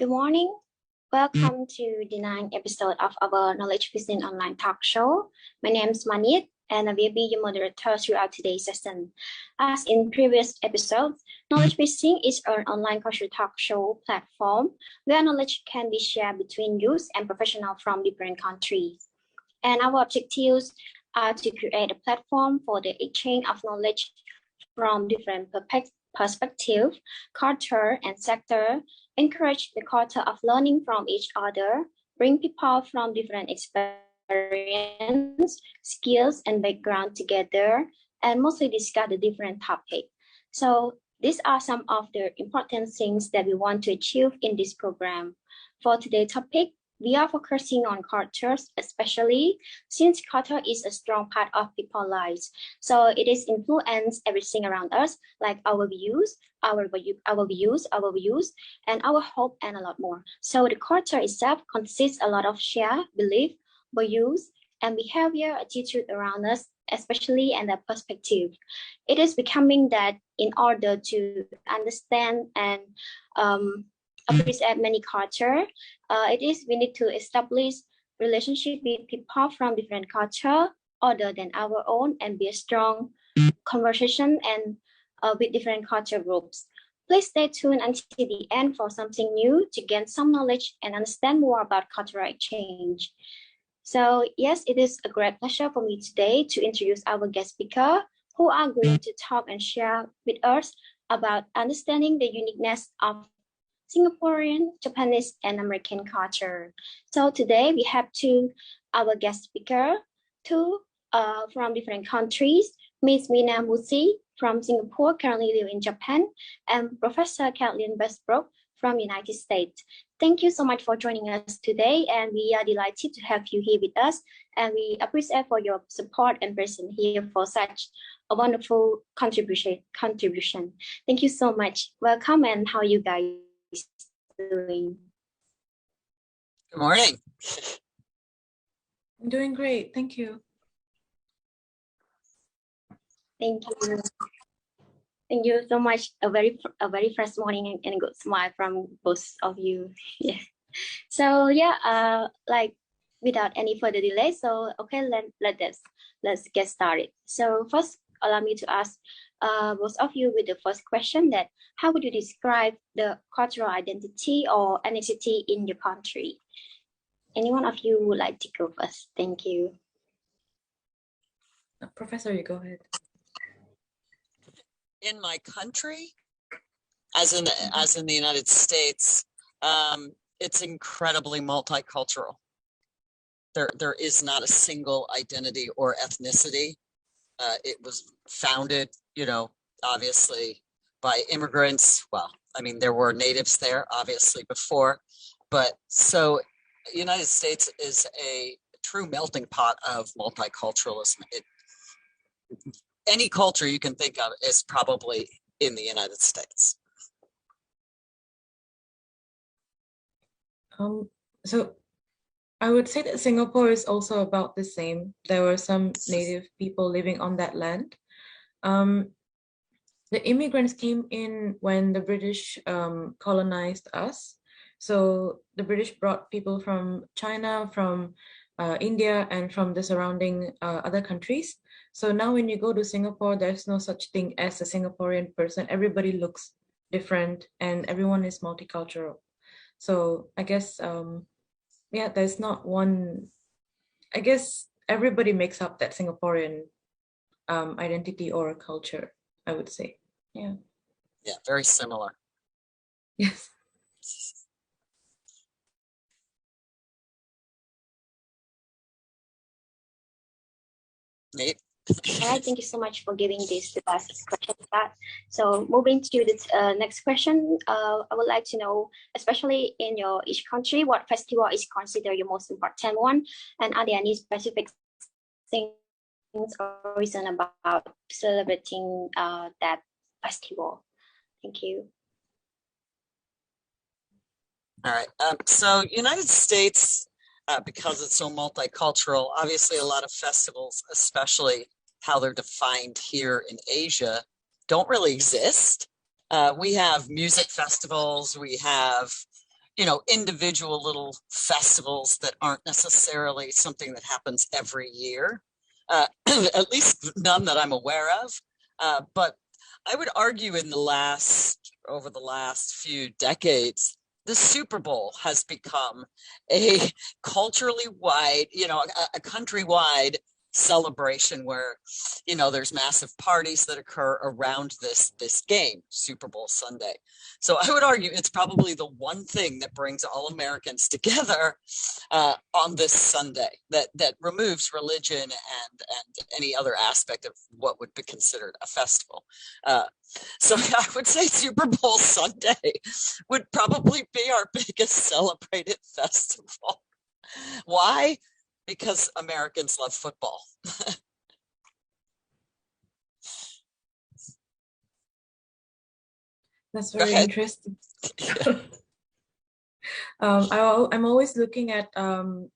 Good morning. Welcome to the 9th episode of our Knowledge Fishing online talk show. My name is Manit, and I will be your moderator throughout today's session. As in previous episodes, Knowledge Fishing is an online cultural talk show platform where knowledge can be shared between youth and professionals from different countries. And our objectives are to create a platform for the exchange of knowledge from different perspectives, culture, and sector, encourage the culture of learning from each other, bring people from different experience, skills, and background together, and mostly discuss the different topics. So these are some of the important things that we want to achieve in this program. For today's topic, we are focusing on cultures, especially since culture is a strong part of people's lives. So it is influence everything around us, like our views, and our hope, and a lot more. So the culture itself consists a lot of shared belief, values, and behavior attitude around us, especially and the perspective. It is becoming that in order to understand and appreciate many culture, we need to establish relationship with people from different culture other than our own and be a strong conversation and with different culture groups. Please stay tuned until the end for something new to gain some knowledge and understand more about cultural exchange. So yes, it is a great pleasure for me today to introduce our guest speaker who are going to talk and share with us about understanding the uniqueness of Singaporean, Japanese, and American culture. So today we have our guest speaker, two from different countries, Ms. Mina Musi from Singapore, currently live in Japan, and Professor Kathleen Westbrook from United States. Thank you so much for joining us today, and we are delighted to have you here with us, and we appreciate for your support and presence here for such a wonderful contribution. Thank you so much. Welcome, and how are you guys doing? Good morning. I'm doing great. Thank you. Thank you. Thank you so much. A very fresh morning and a good smile from both of you. Yeah. So yeah, like without any further delay. So okay, let's get started. So first, allow me to ask both of you with the first question: that how would you describe the cultural identity or ethnicity in your country? Any one of you would like to go first? Thank you. Professor, you go ahead. In my country, as in the United States, it's incredibly multicultural. There is not a single identity or ethnicity. It was founded, obviously by immigrants. Well, I mean, there were natives there, obviously, before. But so the United States is a true melting pot of multiculturalism. Any culture you can think of is probably in the United States. So I would say that Singapore is also about the same. There were some native people living on that land. The immigrants came in when the British colonized us. So the British brought people from China, from India, and from the surrounding other countries. So now when you go to Singapore, there's no such thing as a Singaporean person. Everybody looks different and everyone is multicultural. So I guess, there's not one, I guess everybody makes up that Singaporean identity or culture, I would say. Yeah. Yeah, very similar. Yes. Nate? All right, thank you so much for giving this the last question. So moving to the next question, I would like to know, especially in each country, what festival is considered your most important one, and are there any specific things or reason about celebrating that festival? Thank you. All right. So United States, because it's so multicultural, obviously a lot of festivals, especially how they're defined here in Asia, don't really exist. We have music festivals. We have, individual little festivals that aren't necessarily something that happens every year, at least none that I'm aware of. But I would argue over the last few decades, the Super Bowl has become a culturally wide, a countrywide celebration where, there's massive parties that occur around this game, Super Bowl Sunday. So I would argue it's probably the one thing that brings all Americans together on this Sunday that removes religion and any other aspect of what would be considered a festival. So I would say Super Bowl Sunday would probably be our biggest celebrated festival. Why? Because Americans love football. That's very interesting. I'm always looking at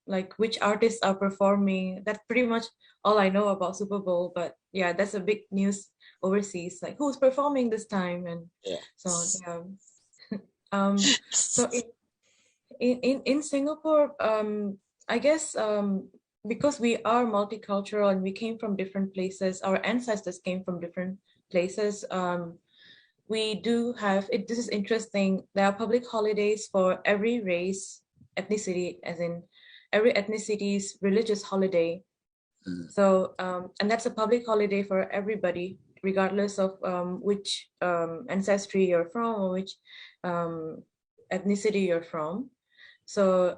like which artists are performing. That's pretty much all I know about Super Bowl. But yeah, that's a big news overseas. Like who's performing this time, and so yeah. So in Singapore, I guess because we are multicultural and we came from different places, our ancestors came from different places. We do have it. This is interesting. There are public holidays for every race, ethnicity, as in every ethnicity's religious holiday. So, and that's a public holiday for everybody, regardless of which ancestry you're from or which ethnicity you're from. So,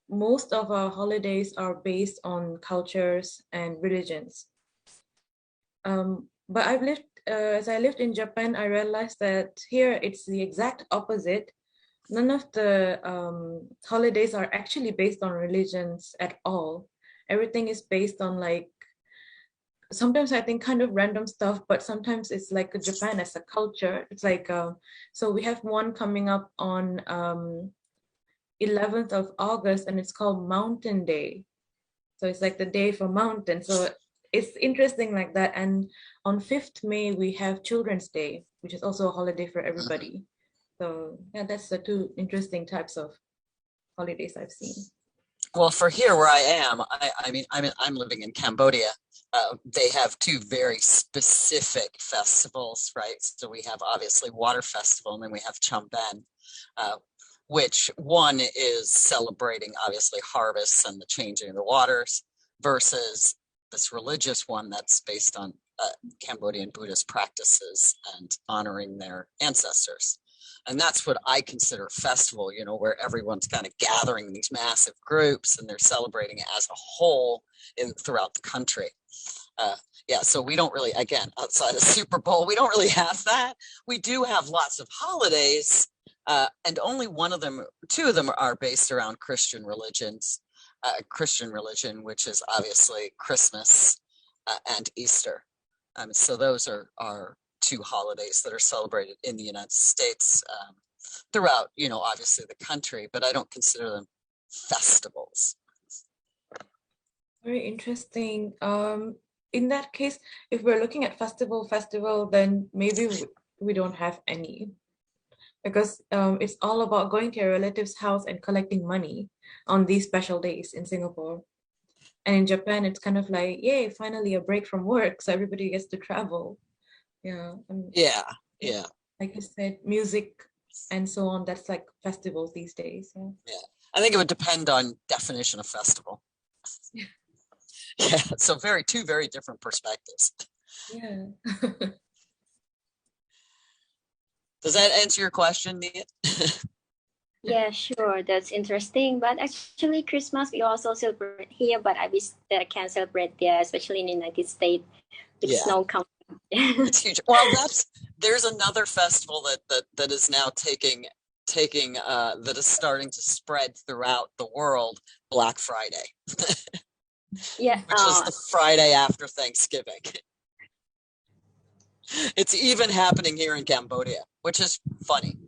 most of our holidays are based on cultures and religions. But as I lived in Japan, I realized that here it's the exact opposite. None of the holidays are actually based on religions at all. Everything is based on like, sometimes I think kind of random stuff, but sometimes it's like Japan as a culture. It's like, so we have one coming up on 11th of August and it's called Mountain Day. So it's like the day for mountains. So it's interesting like that. And on 5th May, we have Children's Day, which is also a holiday for everybody. So yeah, that's the two interesting types of holidays I've seen. Well, for here where I am, I'm living in Cambodia. They have two very specific festivals, right? So we have obviously Water Festival, and then we have Chamben, which one is celebrating obviously harvests and the changing of the waters, versus this religious one that's based on Cambodian Buddhist practices and honoring their ancestors. And that's what I consider festival, where everyone's kind of gathering in these massive groups and they're celebrating it as a whole throughout the country. So we don't really, again, outside of Super Bowl, we don't really have that. We do have lots of holidays, and only two of them are based around Christian religions. Christian religion, which is obviously Christmas and Easter. So those are two holidays that are celebrated in the United States throughout, obviously the country, but I don't consider them festivals. Very interesting. In that case, if we're looking at festival, then maybe we don't have any, because it's all about going to your relative's house and collecting money on these special days in Singapore. And in Japan, it's kind of like, yay, finally a break from work, so everybody gets to travel. Yeah. Like you said, music and so on, that's like festivals these days. Yeah. I think it would depend on definition of festival. Yeah. So two very different perspectives. Yeah. Does that answer your question, Nia? Yeah, sure. That's interesting. But actually, Christmas we also celebrate here, but I wish that I can celebrate there, especially in the United States with snow coming. It's huge. Well, there's another festival that is now taking that is starting to spread throughout the world. Black Friday. Yeah, which is the Friday after Thanksgiving. It's even happening here in Cambodia, which is funny.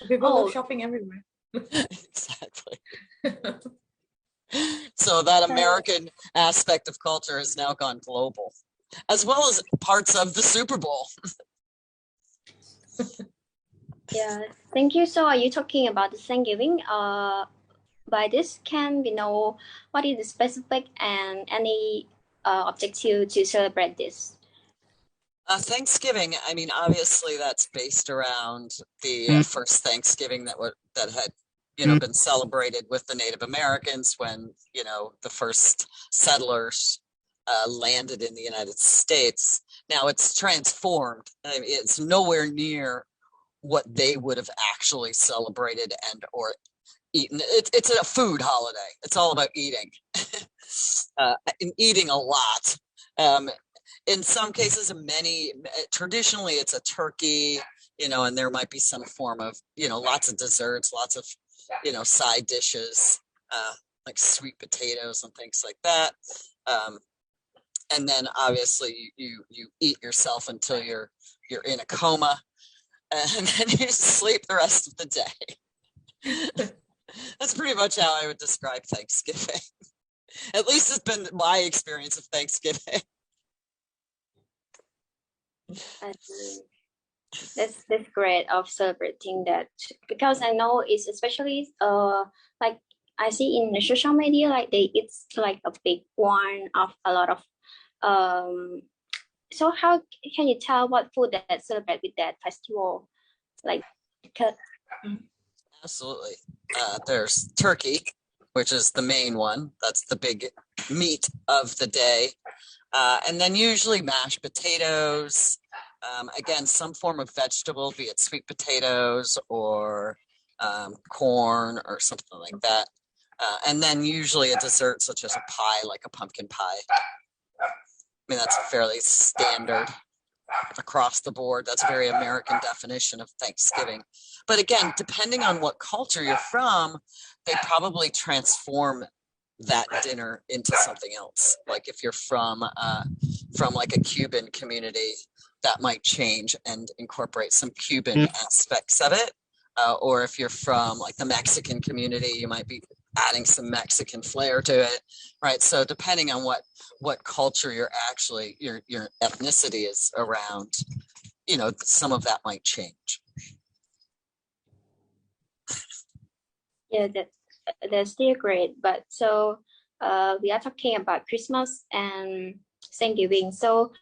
People love shopping everywhere. Exactly. So that American aspect of culture has now gone global, as well as parts of the Super Bowl. Yeah, thank you. So are you talking about the Thanksgiving? By this, can we know what is the specific and any objective to celebrate this? Thanksgiving, I mean, obviously that's based around the first Thanksgiving that had, been celebrated with the Native Americans when, the first settlers landed in the United States. Now it's transformed. I mean, it's nowhere near what they would have actually celebrated and or eaten. It's a food holiday. It's all about eating, and eating a lot. In some cases, traditionally it's a turkey, and there might be some form of, lots of desserts, lots of, side dishes, like sweet potatoes and things like that. And then obviously you eat yourself until you're in a coma, and then you sleep the rest of the day. That's pretty much how I would describe Thanksgiving. At least it's been my experience of Thanksgiving. That's great of celebrating that, because I know it's especially like I see in the social media, like it's like a big one of a lot of so how can you tell what food that celebrate with that festival, like? Absolutely. There's turkey, which is the main one. That's the big meat of the day. And then usually mashed potatoes, again, some form of vegetable, be it sweet potatoes or corn or something like that. And then usually a dessert such as a pie, like a pumpkin pie. I mean, that's fairly standard across the board. That's a very American definition of Thanksgiving. But again, depending on what culture you're from, they probably transform that dinner into something else. Like if you're from like a Cuban community, that might change and incorporate some Cuban aspects of it. Or if you're from like the Mexican community, you might be adding some Mexican flair to it, right? So depending on what culture you're actually, your ethnicity is around, some of that might change. Yeah, that's still great. But so we are talking about Christmas and Thanksgiving. So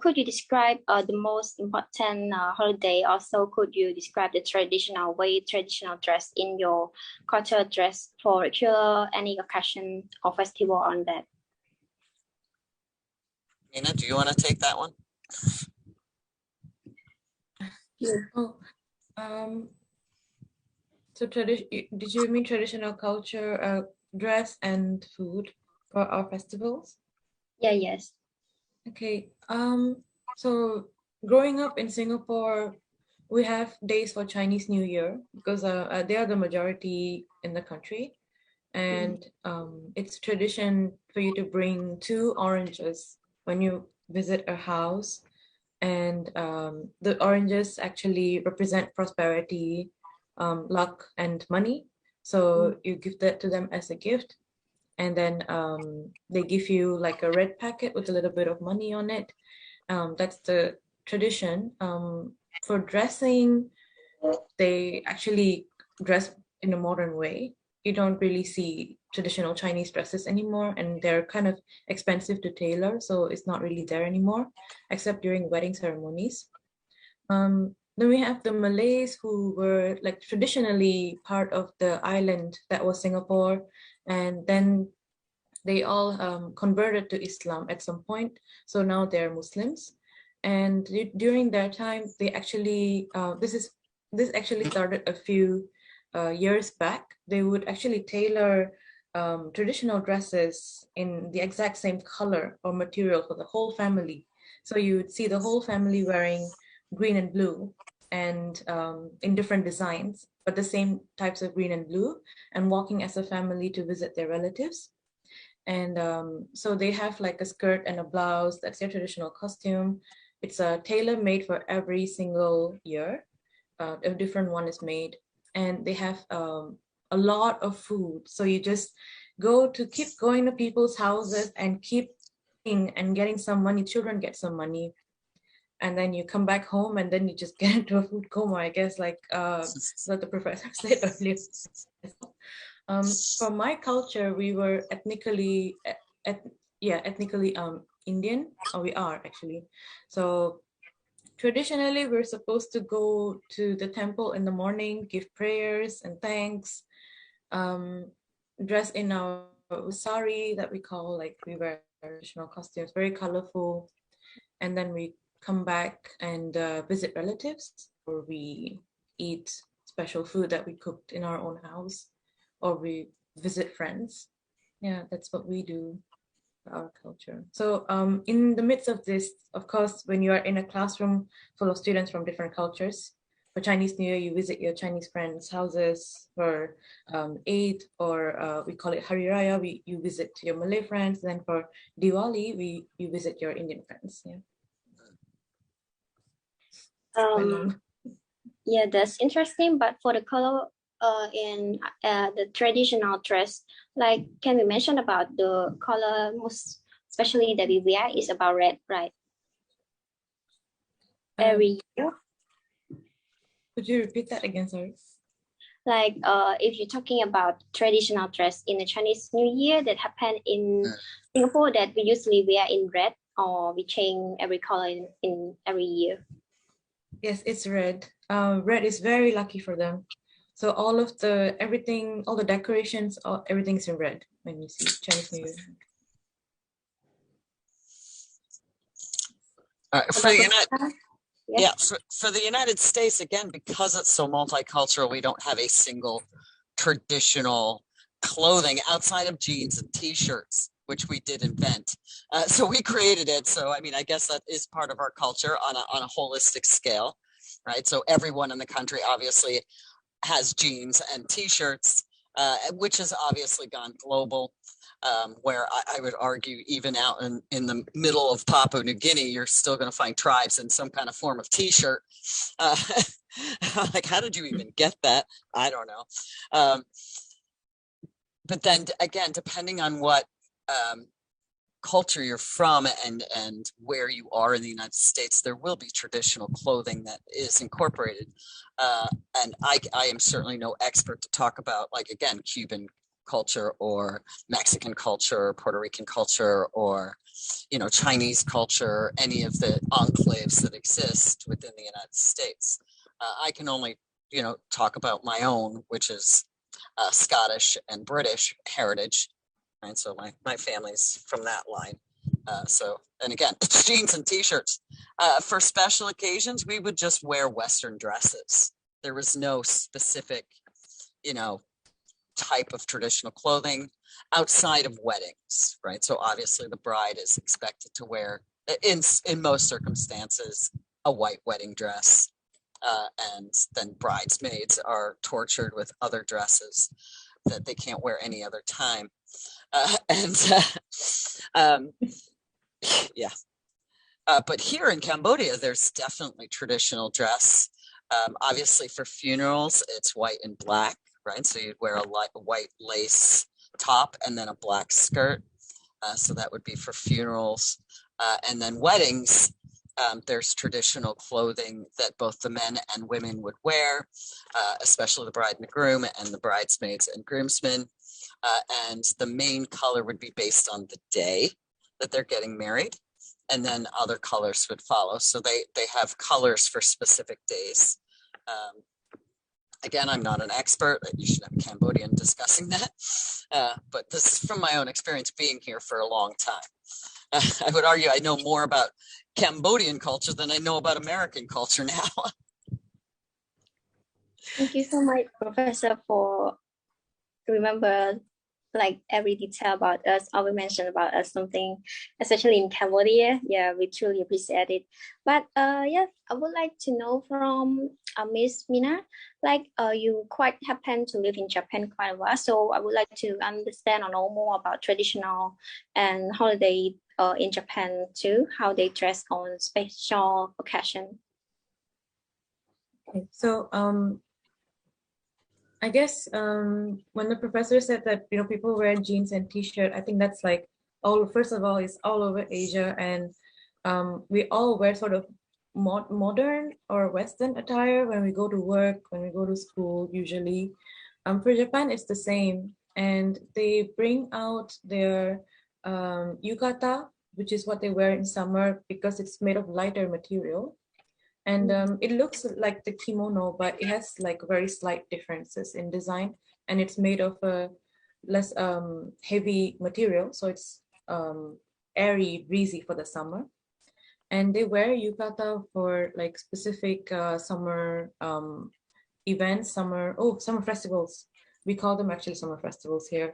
could you describe the most important holiday? Also, could you describe the traditional dress in your culture dress for regular any occasion or festival on that? Nina, do you want to take that one? Oh, so did you mean traditional culture, dress and food for our festivals? Yeah, yes. Okay. So growing up in Singapore, we have days for Chinese New Year because they are the majority in the country, and it's tradition for you to bring 2 oranges when you visit a house, and the oranges actually represent prosperity, luck, and money. So you give that to them as a gift, and then they give you like a red packet with a little bit of money on it. That's the tradition. For dressing, they actually dress in a modern way. You don't really see traditional Chinese dresses anymore, and they're kind of expensive to tailor, so it's not really there anymore, except during wedding ceremonies. Then we have the Malays, who were like traditionally part of the island that was Singapore, and then they all converted to Islam at some point, so now they're Muslims. And during their time, they actually this actually started a few years back. They would actually tailor traditional dresses in the exact same color or material for the whole family. So you would see the whole family wearing green and blue, and in different designs, but the same types of green and blue, and walking as a family to visit their relatives. And so they have like a skirt and a blouse. That's their traditional costume. It's a tailor made for every single year. A different one is made, and they have a lot of food. So you just keep going to people's houses and keep eating and getting some money. Children get some money. and then you come back home, and then you just get into a food coma, I guess, like what the professor said earlier. For my culture, we were ethnically Indian, or we are actually. So traditionally, we're supposed to go to the temple in the morning, give prayers and thanks, dress in our sari that we call, like we wear traditional costumes, very colorful, and then we come back and visit relatives, or we eat special food that we cooked in our own house, or we visit friends. Yeah, that's what we do for our culture. So in the midst of this, of course, when you are in a classroom full of students from different cultures, for Chinese New Year, you visit your Chinese friends' houses. For Eid, or we call it Hari Raya, you visit your Malay friends. Then for Diwali, you visit your Indian friends. Yeah. Yeah, that's interesting. But for the color in the traditional dress, like, can we mention about the color most especially that we wear is about red, right? Every year. Could you repeat that again, sorry? Like if you're talking about traditional dress in the Chinese New Year that happen in Singapore, that we usually wear in red, or we change every color in every year. Yes, it's red. Red is very lucky for them. So all of everything, all the decorations, everything's in red when you see Chinese New Year. For the United States, again, because it's so multicultural, we don't have a single traditional clothing outside of jeans and t-shirts, which we did invent. So we created it. So, I mean, I guess that is part of our culture on a holistic scale, right? So everyone in the country obviously has jeans and t-shirts, which has obviously gone global. Where I would argue even out in the middle of Papua New Guinea, you're still going to find tribes in some kind of form of t-shirt. Like, how did you even get that? I don't know. But then again, depending on what culture you're from and where you are in the United States, there will be traditional clothing that is incorporated. And I am certainly no expert to talk about, like, again, Cuban culture or Mexican culture or Puerto Rican culture or, Chinese culture, any of the enclaves that exist within the United States. I can only, talk about my own, which is Scottish and British heritage. And so my family's from that line. And again, it's jeans and t-shirts. For special occasions, we would just wear Western dresses. There was no specific, type of traditional clothing outside of weddings, right? So obviously the bride is expected to wear, in most circumstances, a white wedding dress. And then bridesmaids are tortured with other dresses that they can't wear any other time. But here in Cambodia, there's definitely traditional dress. Obviously for funerals, it's white and black, right? So you'd wear a white lace top and then a black skirt. So that would be for funerals. And then weddings, there's traditional clothing that both the men and women would wear, especially the bride and the groom and the bridesmaids and groomsmen. And the main color would be based on the day that they're getting married. And then other colors would follow. So they have colors for specific days. Again, I'm not an expert. You should have a Cambodian discussing that. But this is from my own experience being here for a long time. I would argue I know more about Cambodian culture than I know about American culture now. Thank you so much, Professor, for remember like every detail about us, or we mentioned about us something, especially in Cambodia. Yeah, we truly appreciate it. But yes, I would like to know from Miss Mina, like you quite happen to live in Japan quite a while, so I would like to understand or know more about traditional and holiday in Japan too, how they dress on special occasion. Okay, so I guess when the professor said that people wear jeans and t-shirt, I think that's like first of all, it's all over Asia, and we all wear sort of modern or Western attire when we go to work, when we go to school, usually. For Japan, it's the same. And they bring out their yukata, which is what they wear in summer because it's made of lighter material. And it looks like the kimono, but it has like very slight differences in design. And it's made of a less heavy material. So it's airy, breezy for the summer. And they wear yukata for like specific summer events, summer festivals. We call them actually summer festivals here.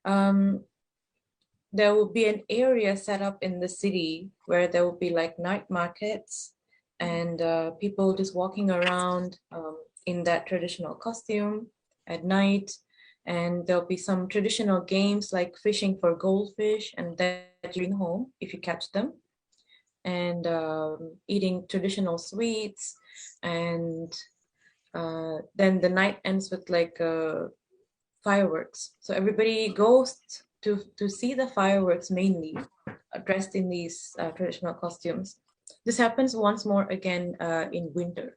There will be an area set up in the city where there will be like night markets and people just walking around in that traditional costume at night. And there'll be some traditional games like fishing for goldfish and that you bring home if you catch them. And eating traditional sweets. And then the night ends with like fireworks. So everybody goes to see the fireworks mainly dressed in these traditional costumes. This happens once more again in winter.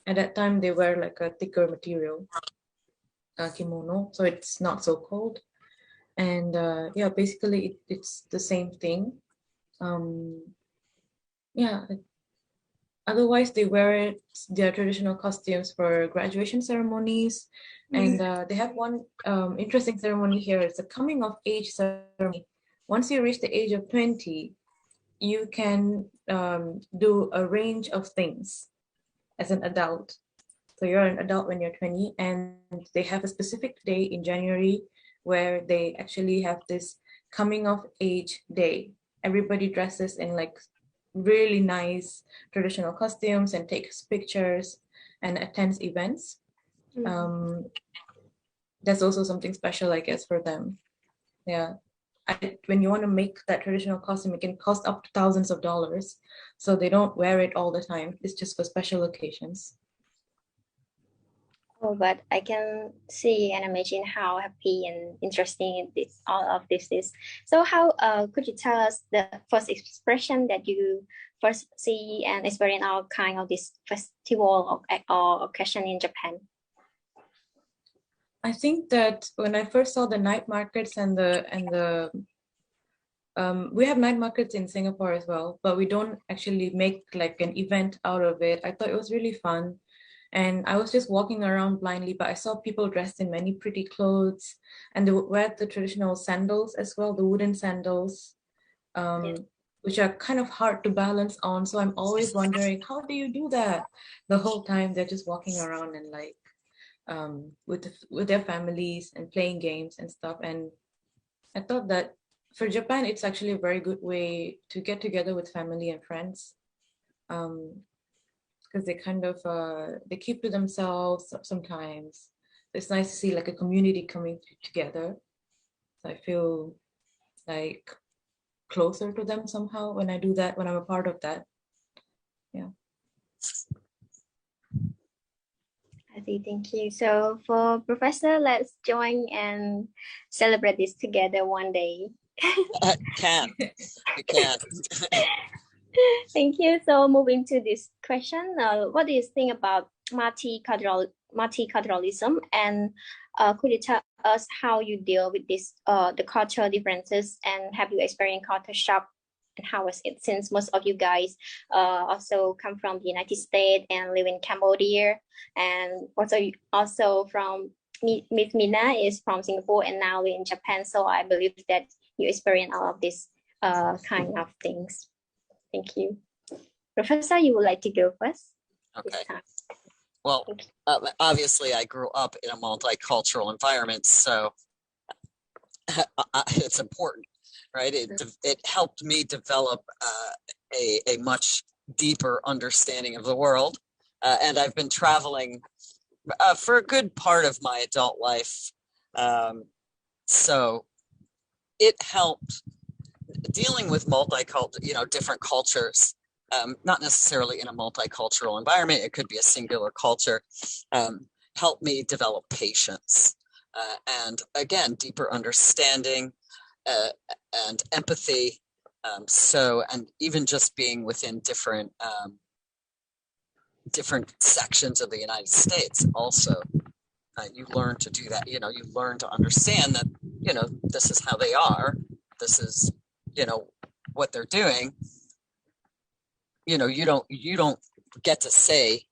At that time, they wear like a thicker material, kimono, so it's not so cold. And yeah, basically it's the same thing. Yeah. Otherwise, they wear their traditional costumes for graduation ceremonies. And they have one interesting ceremony here. It's a coming of age ceremony. Once you reach the age of 20, you can do a range of things as an adult. So you're an adult when you're 20, and they have a specific day in January where they actually have this coming of age day. Everybody dresses in like really nice traditional costumes and takes pictures and attends events. That's also something special, I guess, for them. Yeah. When you want to make that traditional costume, it can cost up to thousands of dollars. So they don't wear it all the time. It's just for special occasions. Oh, but I can see and imagine how happy and interesting all of this is. So how could you tell us the first expression that you first see and experience all kind of this festival or occasion in Japan? I think that when I first saw the night markets and we have night markets in Singapore as well, but we don't actually make like an event out of it. I thought it was really fun. And I was just walking around blindly, but I saw people dressed in many pretty clothes, and they would wear the traditional sandals as well, the wooden sandals, which are kind of hard to balance on. So I'm always wondering, how do you do that? The whole time they're just walking around and like with their families and playing games and stuff. And I thought that for Japan, it's actually a very good way to get together with family and friends. Because they kind of they keep to themselves sometimes. It's nice to see like a community coming together. So I feel like closer to them somehow when I do that, when I'm a part of that. Yeah. I see, thank you. So for Professor, let's join and celebrate this together one day. We can. Thank you. So moving to this question, what do you think about multiculturalism, and could you tell us how you deal with this, the cultural differences, and have you experienced culture shock, and how was it, since most of you guys also come from the United States and live in Cambodia, and also from Miss Mina is from Singapore and now we're in Japan. So I believe that you experience all of these kind of things. Thank you. Professor, you would like to go first? Okay. Well, obviously I grew up in a multicultural environment, so it's important, right? It helped me develop a much deeper understanding of the world. And I've been traveling for a good part of my adult life. So it helped dealing with different cultures, not necessarily in a multicultural environment. It could be a singular culture, helped me develop patience. And again, deeper understanding and empathy. And even just being within different different sections of the United States also. You learn to do that. You learn to understand that, this is how they are. This is, what they're doing. You don't get to say,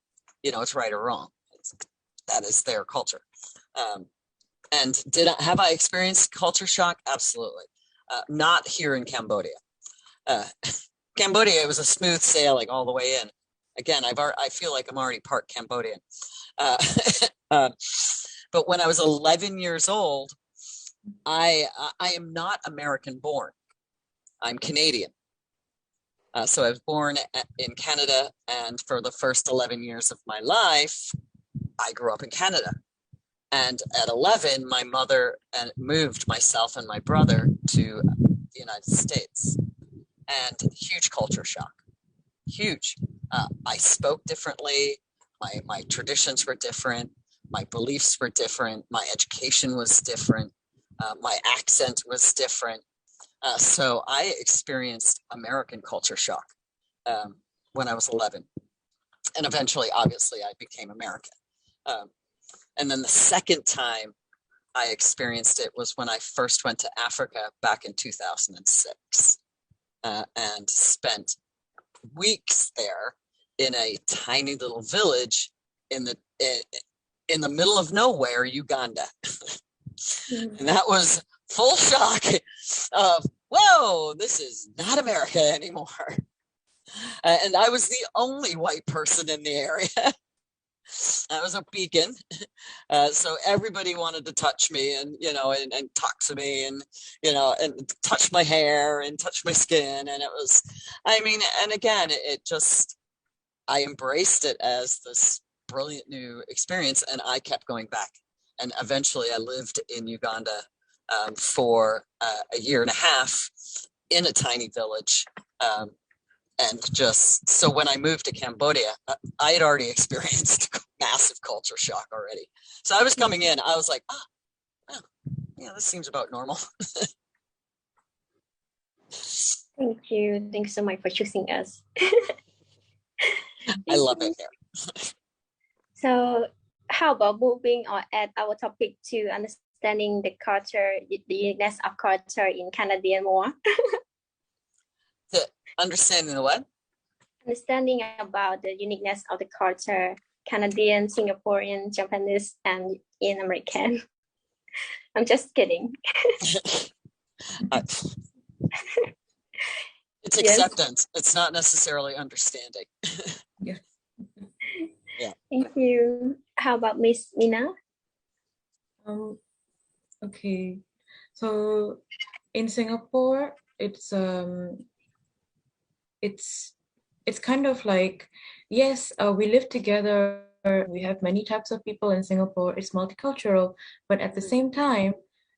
it's right or wrong. That is their culture. And have I experienced culture shock? Absolutely. Not here in Cambodia. Cambodia, it was a smooth sailing all the way in. Again, I feel like I'm already part Cambodian. But when I was 11 years old, I am not American born. I'm Canadian. So I was born in Canada, and for the first 11 years of my life, I grew up in Canada. And at 11, my mother moved myself and my brother to the United States. And huge culture shock. Huge. I spoke differently. My traditions were different. My beliefs were different. My education was different. My accent was different. So I experienced American culture shock when I was 11. And eventually, obviously, I became American. And then the second time I experienced it was when I first went to Africa back in 2006 and spent weeks there in a tiny little village in the middle of nowhere, Uganda. And that was full shock of, whoa, this is not America anymore. And I was the only white person in the area. I was a beacon. So everybody wanted to touch me and talk to me and touch my hair and touch my skin. And it was, and again, I embraced it as this brilliant new experience, and I kept going back. And eventually I lived in Uganda for a year and a half in a tiny village. And so when I moved to Cambodia, I had already experienced massive culture shock already. So I was coming in, I was like, this seems about normal. Thank you. Thanks so much for choosing us. I love it here. So how about moving or add our topic to understanding the culture, the uniqueness of culture in Canadian more? Understanding the what? Understanding about the uniqueness of the culture, Canadian, Singaporean, Japanese, and in American. I'm just kidding. It's acceptance. It's not necessarily understanding. Yeah. Yeah. Thank you. How about Miss Mina? Okay. So in Singapore, it's kind of like, yes, we live together. We have many types of people in Singapore. It's multicultural, but at the same time,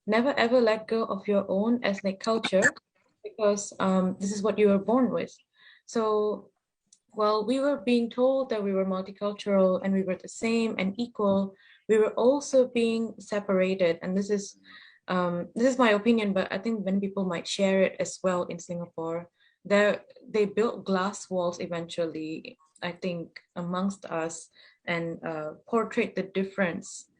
never ever let go of your own ethnic culture, because this is what you were born with. So while we were being told that we were multicultural and we were the same and equal, we were also being separated. And this is my opinion, but I think many people might share it as well in Singapore. They built glass walls eventually, I think, amongst us, and portrayed the difference.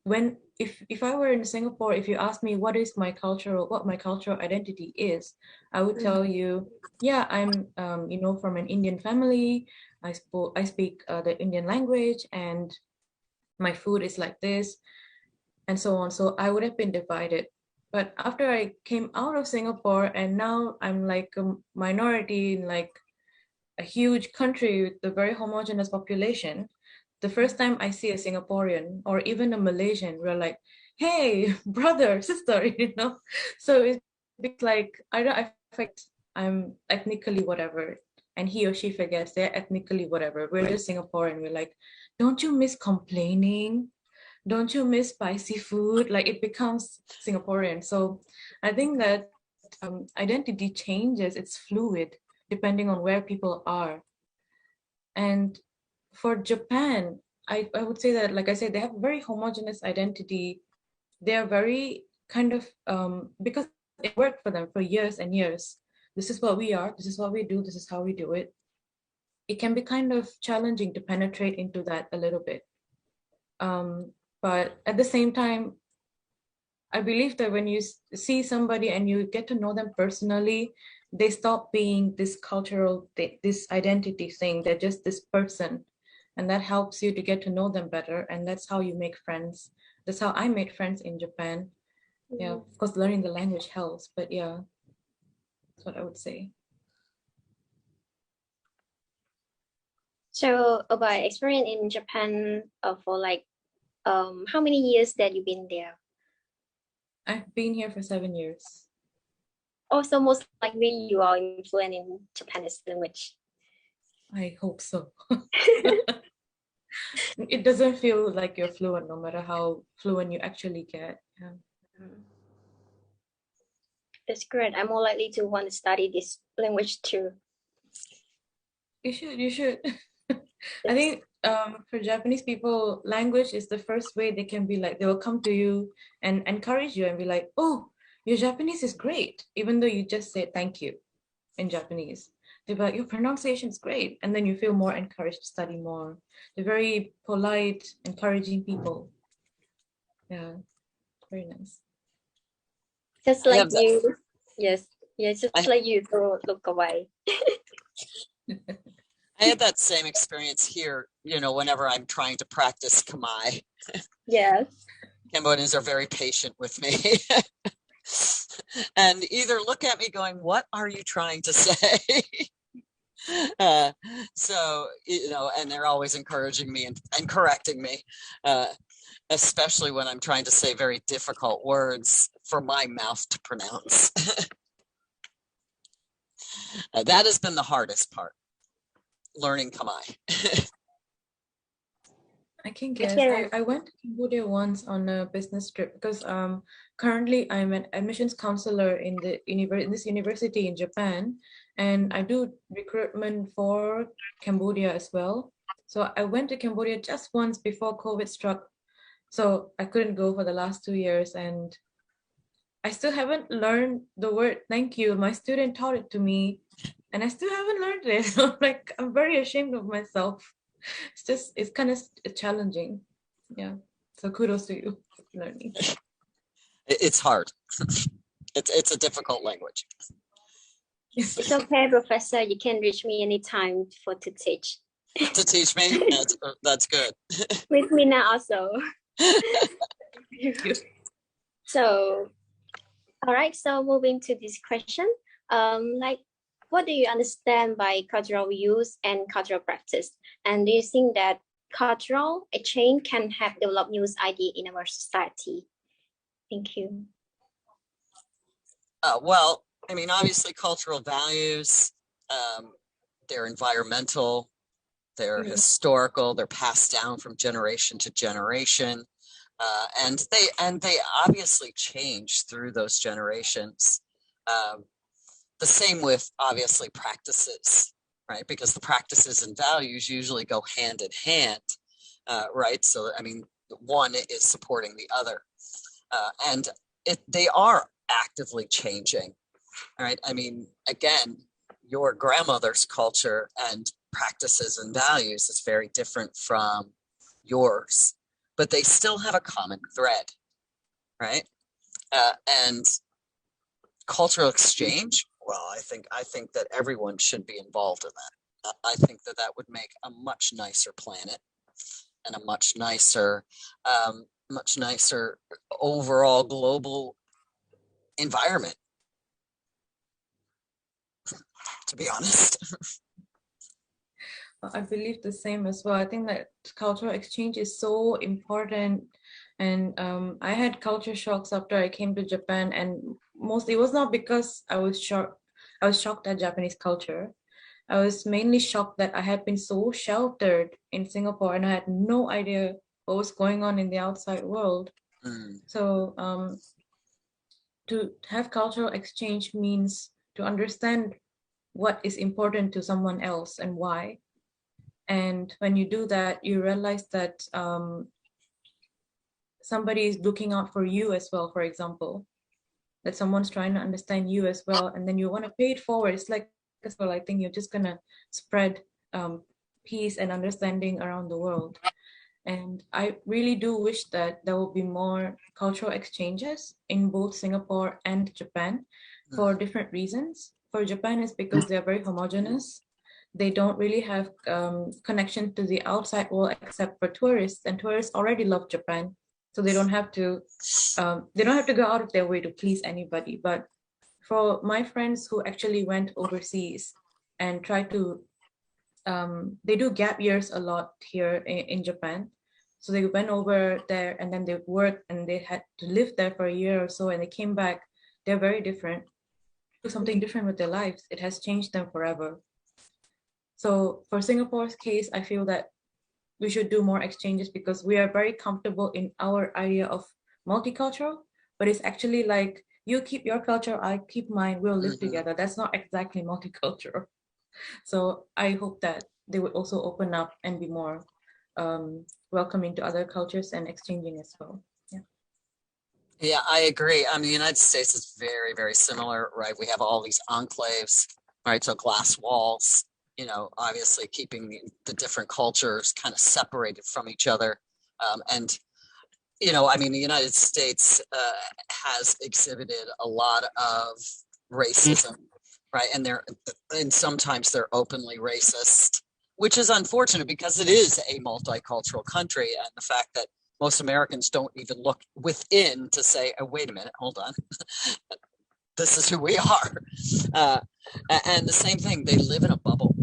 If I were in Singapore, if you ask me what my cultural identity is, I would tell you, yeah, I'm from an Indian family. I speak the Indian language, and my food is like this, and so on. So I would have been divided. But after I came out of Singapore, and now I'm like a minority in like a huge country with a very homogeneous population, the first time I see a Singaporean or even a Malaysian, we're like, hey, brother, sister, So it's like, I forget I'm ethnically whatever, and he or she forgets they're ethnically whatever. We're just Singaporean. We're like, don't you miss complaining? Don't you miss spicy food? Like, it becomes Singaporean. So I think that identity changes. It's fluid depending on where people are. And for Japan, I would say that, like I said, they have a very homogeneous identity. They're very kind of, because it worked for them for years and years. This is what we are. This is what we do. This is how we do it. it can be kind of challenging to penetrate into that a little bit. But at the same time, I believe that when you see somebody and you get to know them personally, they stop being this cultural, this identity thing. They're just this person. And that helps you to get to know them better. And that's how you make friends. That's how I made friends in Japan. Yeah, of course, learning the language helps, but yeah, that's what I would say. So about experience in Japan for like how many years that you've been there? I've been here for 7 years. Also, most likely you are fluent in Japanese language. I hope so. It doesn't feel like you're fluent no matter how fluent you actually get. Yeah. That's great. I'm more likely to want to study this language too. You should. I think for Japanese people, language is the first way they can be like, they will come to you and encourage you and be like, oh, your Japanese is great, even though you just said thank you in Japanese. They're like, your pronunciation is great. And then you feel more encouraged to study more. They're very polite, encouraging people. Yeah, very nice. Just like you. Yes. Yeah, just like you to look away. I had that same experience here, whenever I'm trying to practice Khmer. Yes. Cambodians are very patient with me. And either look at me going, what are you trying to say? So, and they're always encouraging me and correcting me, especially when I'm trying to say very difficult words for my mouth to pronounce. That has been the hardest part, learning Khmer. I can guess. I went to Cambodia once on a business trip because currently I'm an admissions counselor in this university in Japan, and I do recruitment for Cambodia as well. So I went to Cambodia just once before COVID struck, so I couldn't go for the last 2 years, and I still haven't learned the word thank you. My student taught it to me, and I still haven't learned it. I'm very ashamed of myself. It's kind of challenging. Yeah. So kudos to you for learning. It's hard. It's a difficult language. It's okay, Professor. You can reach me anytime to teach. To teach me? That's good. With me now also. So, all right. So moving to this question, what do you understand by cultural use and cultural practice? And do you think that cultural exchange can have developed new ideas in our society? Thank you. Well, I mean, obviously cultural values, they're environmental, they're historical, they're passed down from generation to generation. And they obviously change through those generations. The same with obviously practices, right? Because the practices and values usually go hand in hand, right? So, I mean, one is supporting the other. And they are actively changing, right? I mean, again, your grandmother's culture and practices and values is very different from yours, but they still have a common thread, right? And cultural exchange, well, I think that everyone should be involved in that. I think that would make a much nicer planet and a much nicer overall global environment, to be honest. I believe the same as well. I think that cultural exchange is so important. And I had culture shocks after I came to Japan, and mostly it was not because I was shocked at Japanese culture. I was mainly shocked that I had been so sheltered in Singapore and I had no idea what was going on in the outside world. So to have cultural exchange means to understand what is important to someone else and why. And when you do that, you realize that somebody is looking out for you as well, for example, that someone's trying to understand you as well, and then you want to pay it forward. It's like, I think you're just gonna spread peace and understanding around the world. And I really do wish that there will be more cultural exchanges in both Singapore and Japan for different reasons. For Japan, it's because they're very homogenous. They don't really have connection to the outside world except for tourists, and tourists already love Japan, so they don't have to go out of their way to please anybody. But for my friends who actually went overseas and try to they do gap years a lot here in Japan. So they went over there and then they worked and they had to live there for a year or so, and they came back. They're very different, do something different with their lives. It has changed them forever. So for Singapore's case, I feel that we should do more exchanges because we are very comfortable in our idea of multicultural, but it's actually like you keep your culture, I keep mine, we'll live together. That's not exactly multicultural. So I hope that they would also open up and be more welcoming to other cultures and exchanging as well. Yeah, I agree. The United States is very, very similar, right? We have all these enclaves, right? So glass walls, obviously keeping the different cultures kind of separated from each other. And the United States has exhibited a lot of racism, right? And sometimes they're openly racist, which is unfortunate because it is a multicultural country, and the fact that most Americans don't even look within to say, oh, wait a minute, hold on. This is who we are. And the same thing, they live in a bubble.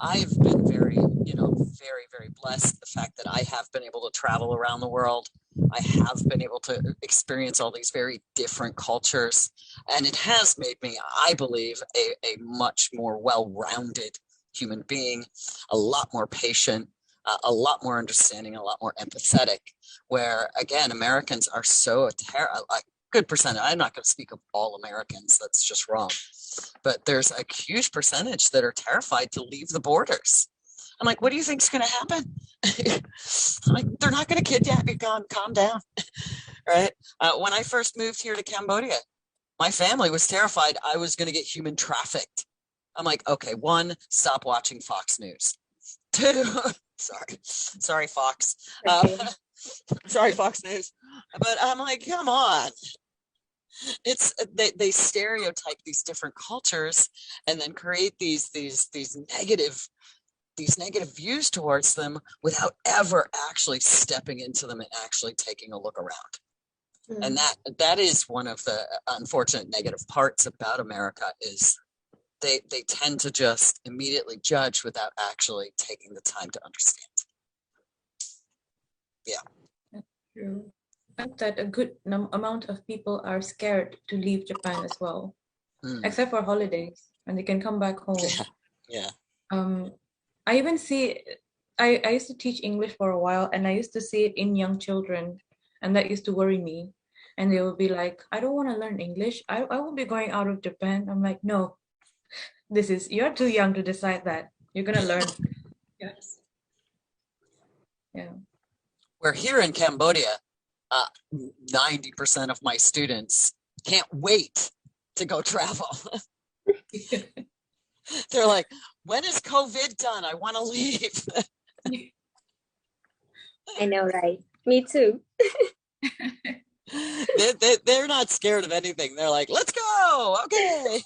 I've been very, very, very blessed. The fact that I have been able to travel around the world. I have been able to experience all these very different cultures. And it has made me, I believe, a much more well-rounded human being, a lot more patient, a lot more understanding, a lot more empathetic, where, again, Americans are so a good percentage. I'm not going to speak of all Americans. That's just wrong. But there's a huge percentage that are terrified to leave the borders. I'm like, what do you think is going to happen? I'm like, they're not going to kidnap you. Calm down. Right? When I first moved here to Cambodia, my family was terrified I was going to get human trafficked. I'm like, okay, 1, stop watching Fox News. 2, sorry, Fox. Sorry, Fox News. But I'm like, come on. It's they stereotype these different cultures and then create these negative views towards them without ever actually stepping into them and actually taking a look around. And that is one of the unfortunate negative parts about America is they tend to just immediately judge without actually taking the time to understand. Yeah. True. I think that a good amount of people are scared to leave Japan as well, except for holidays, and they can come back home. Yeah. I even see, I used to teach English for a while, and I used to see it in young children, and that used to worry me. And they would be like, I don't want to learn English. I will be going out of Japan. I'm like, no, you're too young to decide that. You're going to learn. Yes. Yeah. We're here in Cambodia. 90% of my students can't wait to go travel. They're like, when is COVID done? I want to leave. I know, right? Me too. They're not scared of anything. They're like, let's go. Okay.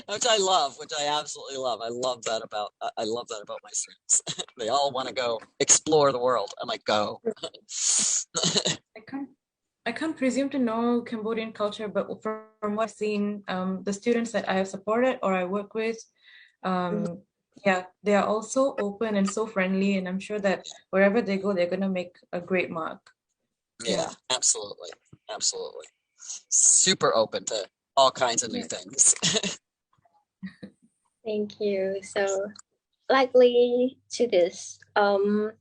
Which I love, which I absolutely love. I love that about my students. They all want to go explore the world. I'm like, go. I can't presume to know Cambodian culture, but from what I've seen, the students that I have supported or I work with, they are all so open and so friendly, and I'm sure that wherever they go, they're gonna make a great mark. Yeah, absolutely. Super open to all kinds of new things. Thank you. So, likely to this, I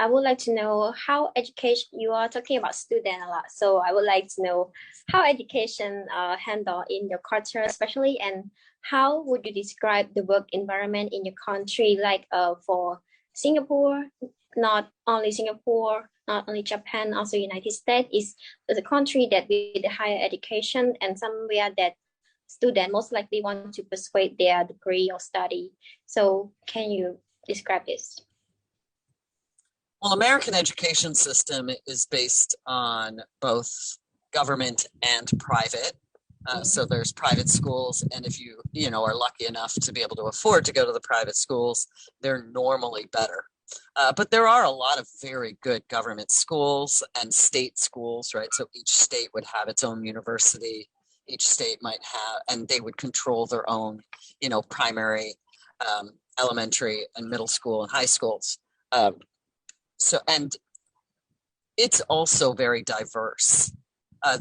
would like to know how education. You are talking about student a lot, so I would like to know how education handled in your culture, especially, and how would you describe the work environment in your country, like for Singapore, not only Singapore, not only Japan, also United States is a country that with higher education and somewhere that students most likely want to persuade their degree or study. So can you describe this? Well, American education system is based on both government and private. So there's private schools, and if you know are lucky enough to be able to afford to go to the private schools, they're normally better. But there are a lot of very good government schools and state schools, right? So each state would have its own university. Each state might have, and they would control their own, you know, primary, elementary, and middle school and high schools. And it's also very diverse.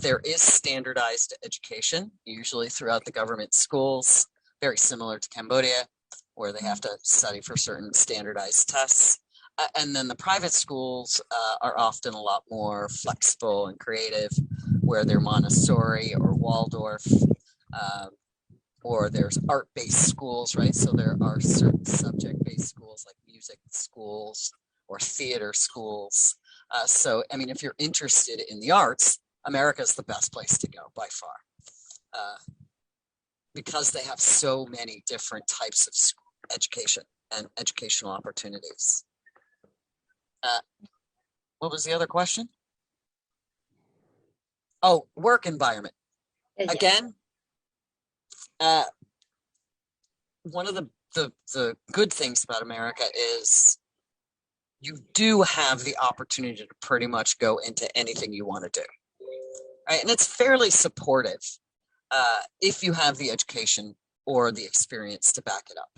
There is standardized education, usually throughout the government schools, very similar to Cambodia, where they have to study for certain standardized tests. And then the private schools are often a lot more flexible and creative, where they're Montessori or Waldorf, or there's art-based schools, right? So there are certain subject-based schools like music schools or theater schools. So, I mean, if you're interested in the arts, America is the best place to go by far, because they have so many different types of education and educational opportunities. What was the other question? Oh, work environment. Again, one of the good things about America is you do have the opportunity to pretty much go into anything you want to do. Right? And it's fairly supportive if you have the education or the experience to back it up.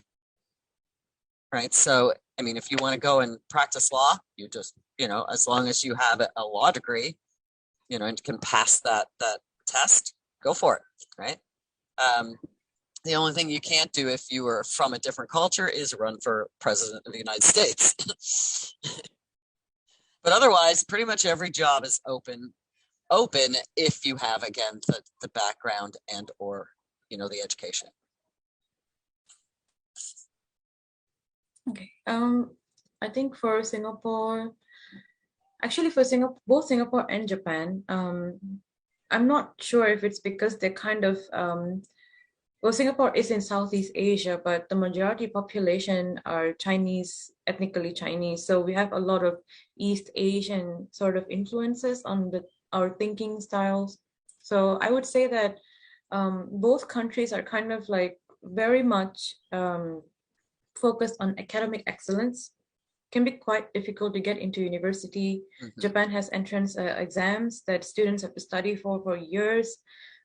Right? So, I mean, if you want to go and practice law, you just, you know, as long as you have a law degree, you know, and can pass that test, go for it, right? The only thing you can't do if you were from a different culture is run for president of the United States. But otherwise, pretty much every job is open if you have, again, the background and or, you know, the education. Okay. I think for Singapore, actually for Singapore, both Singapore and Japan, I'm not sure if it's because they're kind of, well, Singapore is in Southeast Asia, but the majority population are Chinese, ethnically Chinese. So we have a lot of East Asian sort of influences on our thinking styles. So I would say that both countries are kind of like very much focused on academic excellence. Can be quite difficult to get into university. Mm-hmm. Japan has entrance exams that students have to study for years.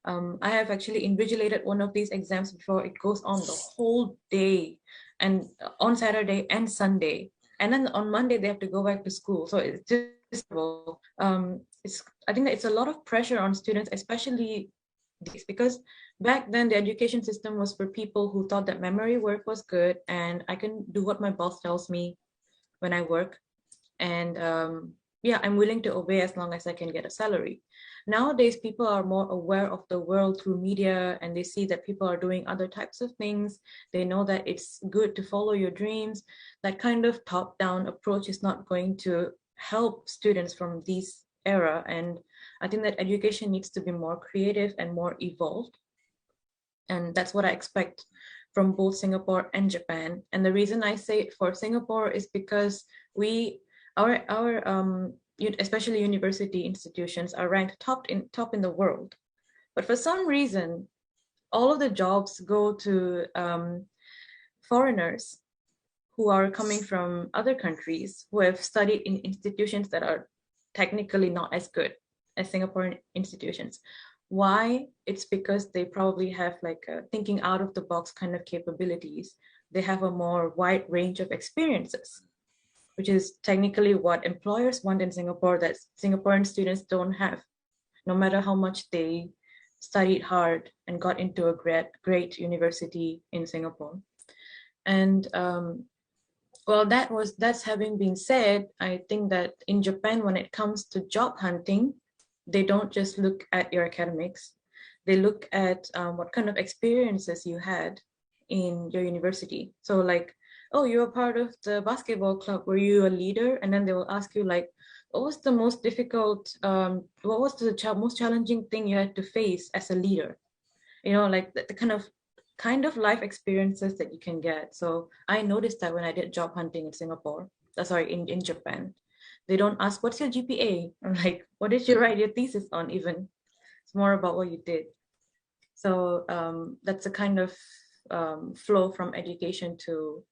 I have actually invigilated one of these exams before. It goes on the whole day, and on Saturday and Sunday, and then on Monday they have to go back to school. So it's just I think that it's a lot of pressure on students, especially this, because back then the education system was for people who thought that memory work was good and I can do what my boss tells me when I work, and yeah, I'm willing to obey as long as I can get a salary. Nowadays, people are more aware of the world through media, and they see that people are doing other types of things. They know that it's good to follow your dreams. That kind of top-down approach is not going to help students from this era, and I think that education needs to be more creative and more evolved, and that's what I expect from both Singapore and Japan. And the reason I say for Singapore is because our especially university institutions are ranked top in the world. But for some reason, all of the jobs go to foreigners who are coming from other countries who have studied in institutions that are technically not as good as Singaporean institutions. Why? It's because they probably have like a thinking out of the box kind of capabilities. They have a more wide range of experiences, which is technically what employers want in Singapore that Singaporean students don't have, no matter how much they studied hard and got into a great university in Singapore. And well, that's having been said, I think that in Japan, when it comes to job hunting, they don't just look at your academics. They look at what kind of experiences you had in your university. So like, oh, you were part of the basketball club. Were you a leader? And then they will ask you like, what was the most difficult, what was the most challenging thing you had to face as a leader? like the kind of life experiences that you can get. So I noticed that when I did job hunting in Singapore, sorry, in Japan, they don't ask what's your GPA or like what did you write your thesis on even. It's more about what you did. So that's a kind of flow from education to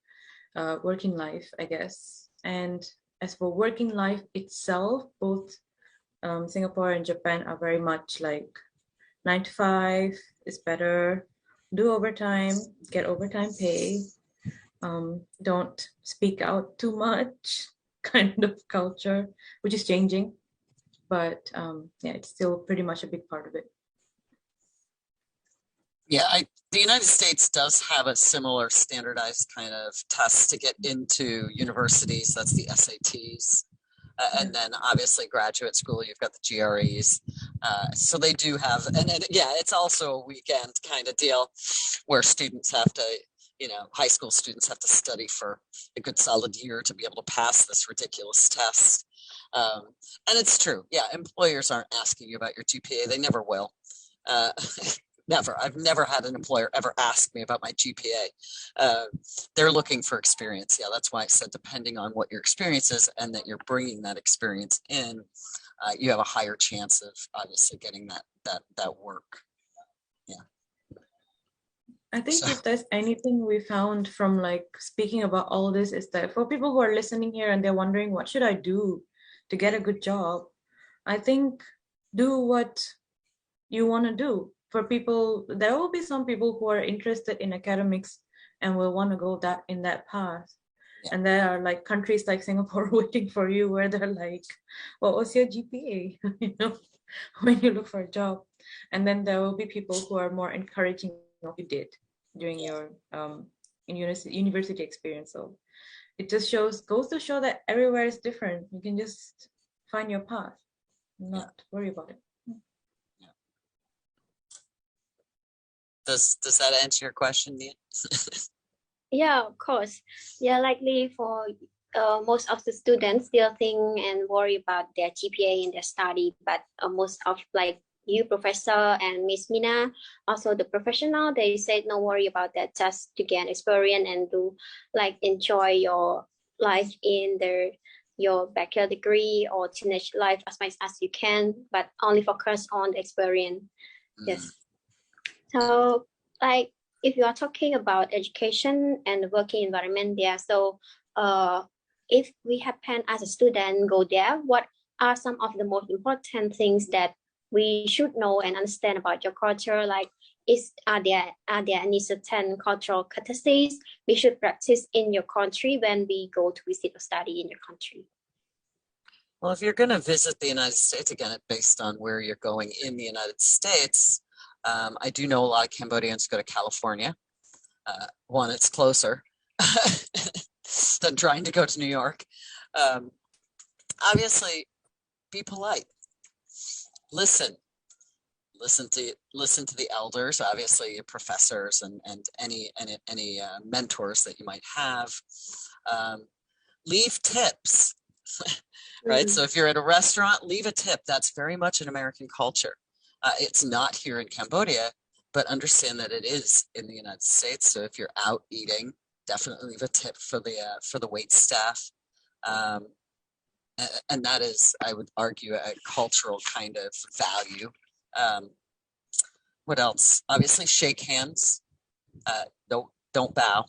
working life, I guess. And as for working life itself, both Singapore and Japan are very much like 9 to 5 is better. Do overtime, get overtime pay. Don't speak out too much kind of culture, which is changing. But yeah, it's still pretty much a big part of it. Yeah, the United States does have a similar standardized kind of test to get into universities. That's the SATs. And then obviously graduate school, you've got the GREs. So they do have, and yeah, it's also a weekend kind of deal where students have to, high school students have to study for a good solid year to be able to pass this ridiculous test. And it's true. Yeah, employers aren't asking you about your GPA. They never will. Never. I've never had an employer ever ask me about my GPA. They're looking for experience. Yeah, that's why I said depending on what your experience is and that you're bringing that experience in, you have a higher chance of obviously getting that work. Yeah. I think if there's anything we found from like speaking about all this is that for people who are listening here and they're wondering what should I do to get a good job, I think do what you want to do. For people, there will be some people who are interested in academics and will want to go in that path. Yeah. And there are like countries like Singapore waiting for you where they're like, what was your GPA? When you look for a job. And then there will be people who are more encouraging what you did during your university experience. So it just goes to show that everywhere is different. You can just find your path, not worry about it. Does that answer your question, Nia? Yeah, of course. Yeah, likely for most of the students still think and worry about their GPA in their study, but most of like you, Professor, and Miss Mina, also the professional, they said no worry about that, just to gain experience and to like enjoy your life in your bachelor degree or teenage life as much as you can, but only focus on the experience. Yes. So like if you are talking about education and working environment there, so if we happen as a student go there, what are some of the most important things that we should know and understand about your culture? Like, are there any certain cultural courtesies we should practice in your country when we go to visit or study in your country? Well, if you're going to visit the United States, again, based on where you're going in the United States, I do know a lot of Cambodians go to California. One, it's closer than trying to go to New York. Obviously, be polite. Listen to the elders, obviously your professors and any mentors that you might have. Leave tips, right? Mm-hmm. So if you're at a restaurant, leave a tip. That's very much an American culture. It's not here in Cambodia, but understand that it is in the United States. So if you're out eating, definitely leave a tip for the wait staff. And that is, I would argue, a cultural kind of value. What else? Obviously, shake hands. Don't bow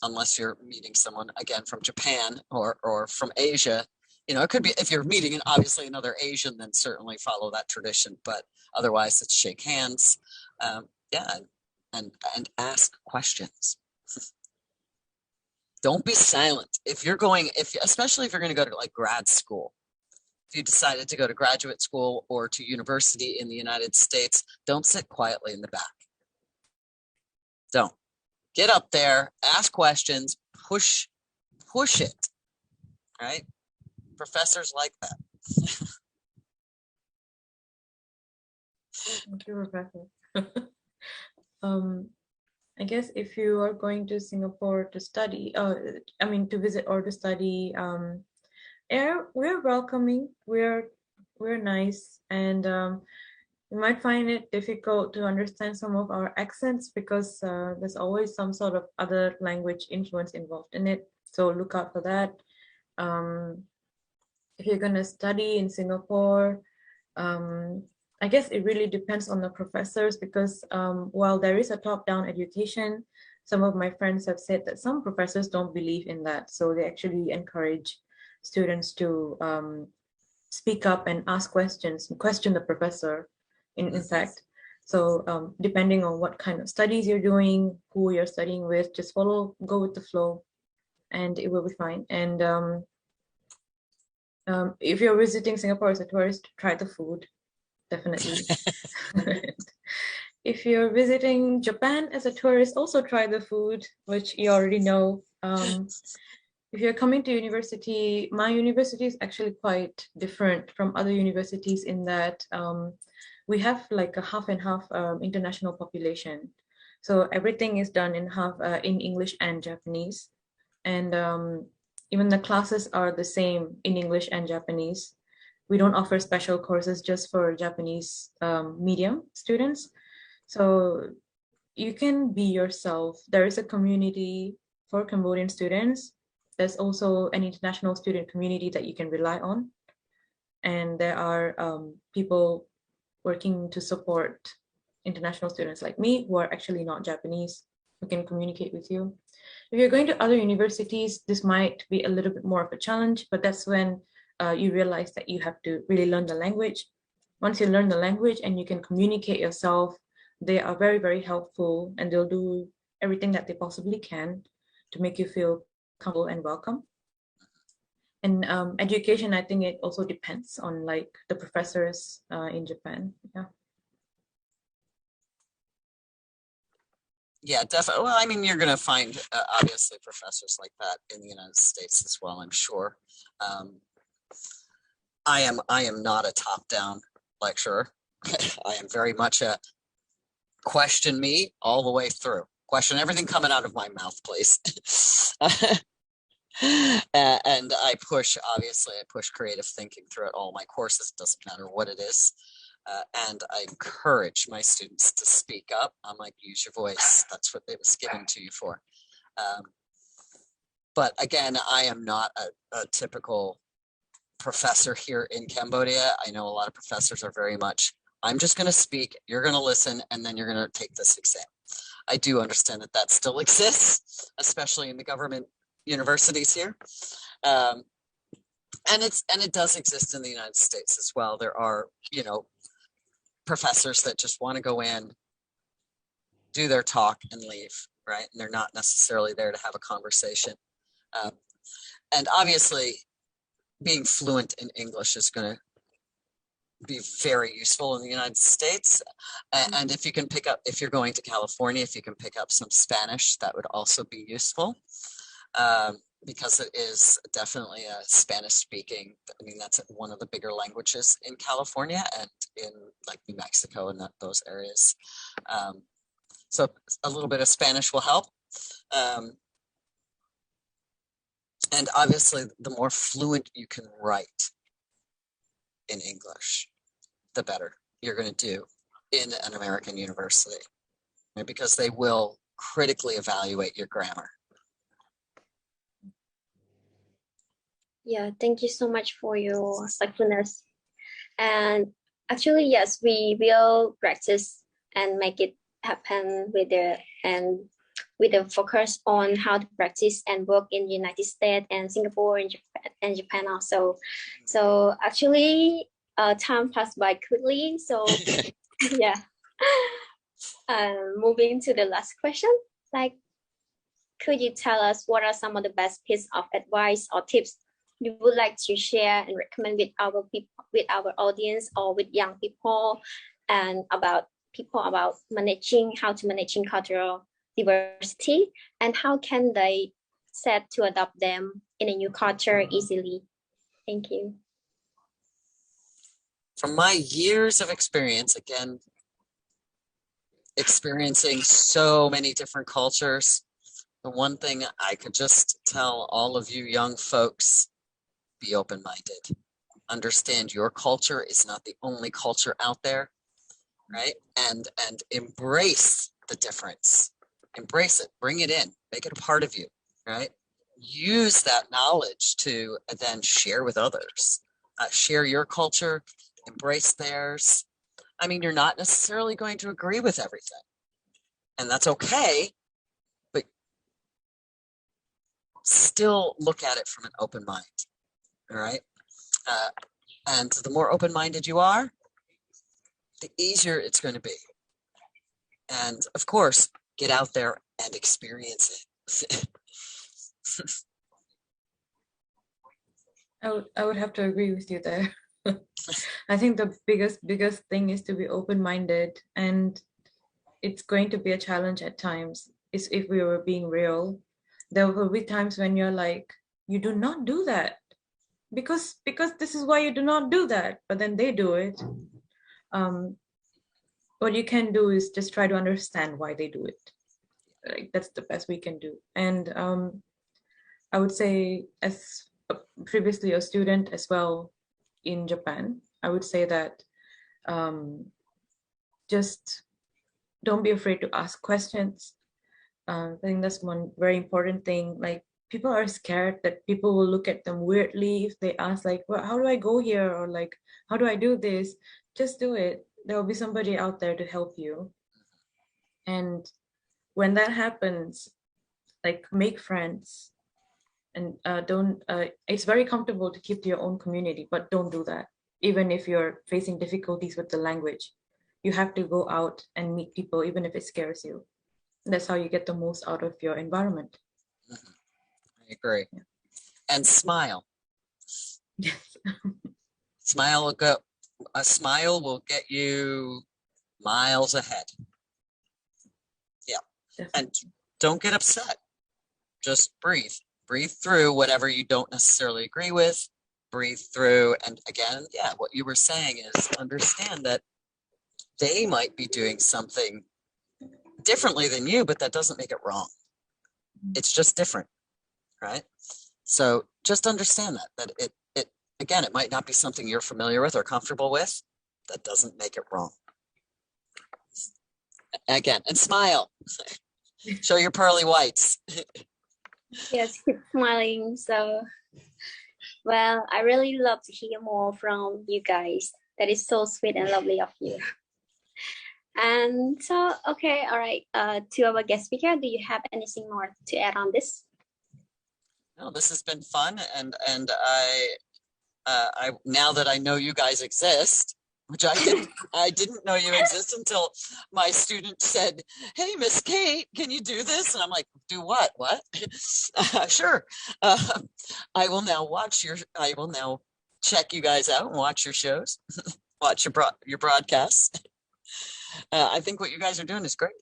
unless you're meeting someone, again, from Japan or from Asia. It could be, if you're meeting obviously another Asian, then certainly follow that tradition. But otherwise, it's shake hands. And ask questions. Don't be silent. Especially if you're going to go to like grad school. If you decided to go to graduate school or to university in the United States, don't sit quietly in the back. Don't. Get up there, ask questions, push it, right? Professors like that. Thank you, Rebecca. I guess if you are going to Singapore to study, to visit or to study, we're welcoming, we're nice, and You might find it difficult to understand some of our accents because there's always some sort of other language influence involved in it. So look out for that. If you're going to study in Singapore, I guess it really depends on the professors because while there is a top-down education, some of my friends have said that some professors don't believe in that. So they actually encourage students to speak up and ask questions and question the professor, in fact. So depending on what kind of studies you're doing, who you're studying with, just go with the flow and it will be fine. And if you're visiting Singapore as a tourist, try the food, definitely. If you're visiting Japan as a tourist, also try the food, which you already know. If you're coming to university, my university is actually quite different from other universities in that we have like a half and half international population. So everything is done in half in English and Japanese. And even the classes are the same in English and Japanese. We don't offer special courses just for Japanese medium students. So you can be yourself. There is a community for Cambodian students. There's also an international student community that you can rely on. And there are people working to support international students like me who are actually not Japanese, who can communicate with you. If you're going to other universities, this might be a little bit more of a challenge, but that's when you realize that you have to really learn the language. Once you learn the language and you can communicate yourself, they are very, very helpful and they'll do everything that they possibly can to make you feel comfortable and welcome. And education, I think it also depends on like the professors in Japan. Yeah. Yeah, definitely. Well, I mean, you're going to find obviously professors like that in the United States as well, I'm sure. I am not a top-down lecturer. I am very much a question me all the way through. Question everything coming out of my mouth, please. And I push creative thinking throughout all my courses. It doesn't matter what it is. And I encourage my students to speak up. I'm like, use your voice. That's what it was given to you for. But again, I am not a typical professor here in Cambodia. I know a lot of professors are very much, I'm just going to speak, you're going to listen, and then you're going to take this exam. I do understand that that still exists, especially in the government universities here. And it does exist in the United States as well. There are, professors that just want to go in, do their talk and leave, right? And they're not necessarily there to have a conversation. And obviously, being fluent in English is going to be very useful in the United States. And if you're going to California, if you can pick up some Spanish, that would also be useful. Because it is definitely a Spanish speaking. I mean, that's one of the bigger languages in California and in like New Mexico and those areas. So a little bit of Spanish will help. And obviously, the more fluent you can write in English, the better you're going to do in an American university, right? Because they will critically evaluate your grammar. Yeah, thank you so much for your thoughtfulness. And actually, yes, we will practice and make it happen with the focus on how to practice and work in the United States and Singapore and Japan also. So actually, time passed by quickly. So yeah. Moving to the last question, could you tell us what are some of the best pieces of advice or tips you would like to share and recommend with our people, with our audience, or with young people, and about how to managing cultural diversity, and how can they set to adopt them in a new culture easily? Thank you. From my years of experience, again, experiencing so many different cultures, the one thing I could just tell all of you young folks, be open-minded. Understand your culture is not the only culture out there. right? And embrace the difference. Embrace it, bring it in, make it a part of you, right? Use that knowledge to then share with others. Share your culture, embrace theirs. I mean, you're not necessarily going to agree with everything, and that's okay, but still look at it from an open mind, all right? And the more open-minded you are, the easier it's going to be. And of course, get out there and experience it. I would have to agree with you there. I think the biggest thing is to be open-minded, and it's going to be a challenge at times. Is if we were being real, there will be times when you're like, you do not do that because this is why you do not do that, but then they do it. What you can do is just try to understand why they do it. Like, that's the best we can do. And I would say, as previously a student as well in Japan, I would say that just don't be afraid to ask questions. I think that's one very important thing. Like, people are scared that people will look at them weirdly if they ask, like, well, how do I go here? Or like, how do I do this? Just do it. There will be somebody out there to help you. And when that happens, like, make friends. And don't, it's very comfortable to keep to your own community, but don't do that. Even if you're facing difficulties with the language, you have to go out and meet people, even if it scares you. That's how you get the most out of your environment. I agree. Yeah. And smile. Yes. Smile will go. A smile will get you miles ahead. Yeah. Definitely. And don't get upset. Just breathe. Breathe through whatever you don't necessarily agree with. Breathe through. And again, yeah, what you were saying is understand that they might be doing something differently than you, but that doesn't make it wrong. It's just different, right? So just understand that it again, it might not be something you're familiar with or comfortable with. That doesn't make it wrong. Again, and smile. Show your pearly whites. Yes, keep smiling. So, well, I really love to hear more from you guys. That is so sweet and lovely of you. And so, okay, all right. To our guest speaker, do you have anything more to add on this? No, this has been fun, and I now that I know you guys exist, which I didn't know you exist until my student said, "Hey, Miss Kate, can you do this?" And I'm like, "Do what? What?" Sure. I will now check you guys out and watch your shows, watch your broadcasts. I think what you guys are doing is great.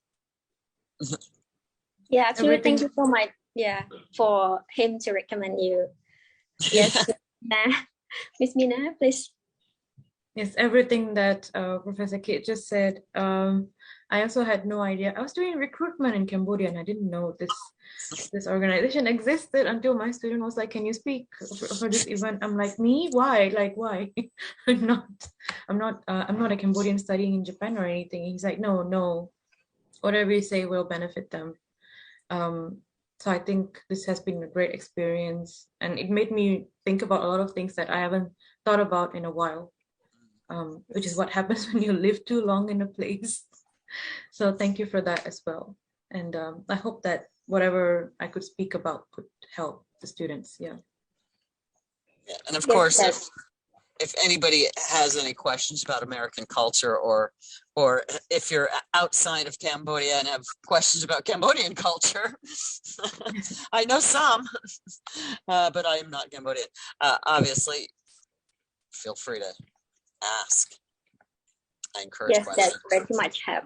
Yeah, actually, thank you so much. Yeah, for him to recommend you. Yes, Miss Mina, please. Yes, everything that Professor Kate just said. I also had no idea. I was doing recruitment in Cambodia, and I didn't know this organization existed until my student was like, "Can you speak for this event?" I'm like, "Me? Why? Like, why?" I'm not a Cambodian studying in Japan or anything. He's like, "No, whatever you say will benefit them." So I think this has been a great experience, and it made me think about a lot of things that I haven't thought about in a while. Which is what happens when you live too long in a place. So thank you for that as well. And I hope that whatever I could speak about could help the students. Yeah. And of course, if anybody has any questions about American culture, or if you're outside of Cambodia and have questions about Cambodian culture, I know some, but I am not Cambodian. Obviously, feel free to ask. I encourage questions. That's pretty much help.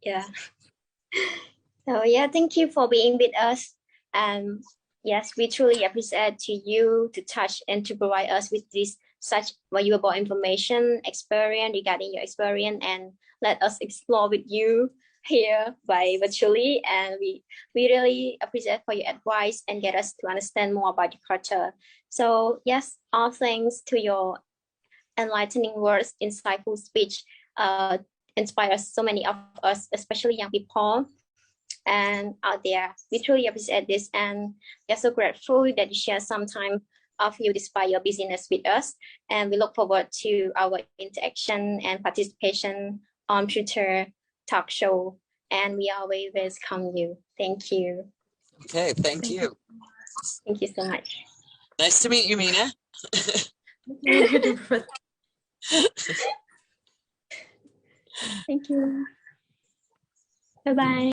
Yeah. So yeah, thank you for being with us. And yes, we truly appreciate to you to touch and to provide us with this such valuable information, experience regarding your experience, and let us explore with you here by virtually. And we really appreciate for your advice and get us to understand more about your culture. So yes, all thanks to your enlightening words, insightful speech. inspires so many of us, especially young people and out there. We truly appreciate this, and we are so grateful that you share some time of you despite your busyness with us. And we look forward to our interaction and participation on future talk show. And we always welcome you. Thank you. Okay, thank you. Thank you so much. Nice to meet you, Mina. Thank you. Bye-bye.